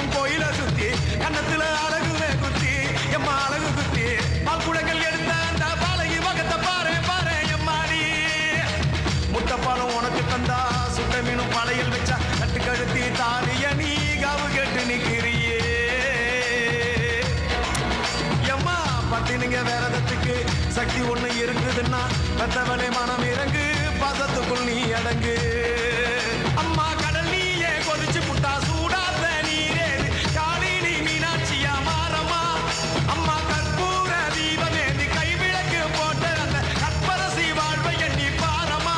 தினம் கோயில சுத்தி கண்ணத்துல அழகுவே குத்தி எம்மா அழகு குத்தி பால்குடங்கள் எடுத்த அந்த பாலகி மகத்தை பாரு பாரு எம்மாடி முட்டைப்பாலம் உனக்கு தந்தா சுட்ட மீனும் பழையல் வச்சா கட்டு கழுத்தி தாலிய நீ காவு கேட்டு நிக்கிறியே எம்மா பத்தினிங்க வேறதத்துக்கு சக்தி ஒண்ணு இருக்குதுன்னா பெத்தவளே மனம் இறங்கு பாசத்துக்குள் நீ அடங்கு அம்மா கடல் நீயே கொதிச்சு புட்டா சூடாத நீரே காளி நீ மீனாட்சியா மாறம்மா அம்மா கற்பூர தீபமேந்தி கைவிளக்கு போட்ட அந்த கற்பரசி வாழ்வை எண்ணி பாரம்மா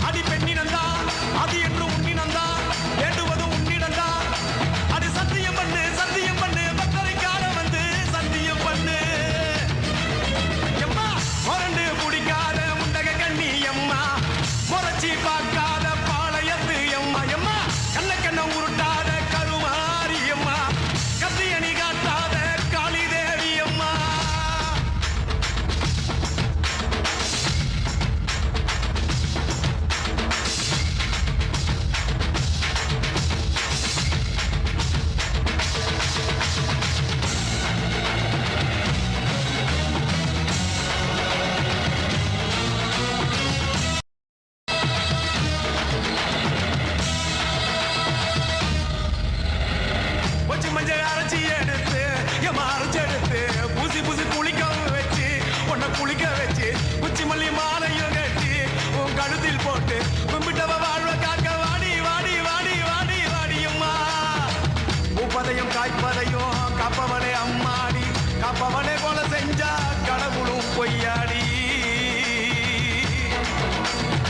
அடி பெண்ணினந்தா அது என்று உன்னினந்தா வேண்டுவது உன்னிடந்தா அது சத்தியம் பண்ணு பக்தரை காண வந்து சத்தியம் பண்ணு எம்மா முரண்டு பிடிக்காத முண்டக கண்ணி எம்மா முறைச்சி பார்க்காத பாளையத்து எம்மா எம்மா கண்ண உருட்டாத கருமாரி எம்மா கத்தியணி காட்டாத காளி தேவி எம்மா கொஞ்ச மஞ்சள் அரைச்சி எடுத்து எம்மா அரைச்சி எடுத்து பூசி குளிக்க வச்சு உன்னை குளிக்க வச்சு குச்சி மல்லி மாலையும் கட்டி உன் கழுத்தில் போட்டு கும்பிட்டவ வாழ்வ காக்க வாடி வாடி வாடி வாடி வாடியம்மா பூப்பதையும் காய்ப்பதையும் காப்பவளே அம்மாடி காப்பவளே போல செஞ்சா கடவுளும் பொய்யாடி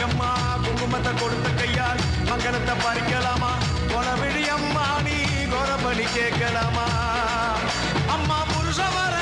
எம்மா குங்குமத்தை கொடுத்த கையால் மங்களத்தை பறிக்கலாமா கொலவிழி அம்மா நீ கோரபலி கேட்கலாமா அம்மா புருஷவர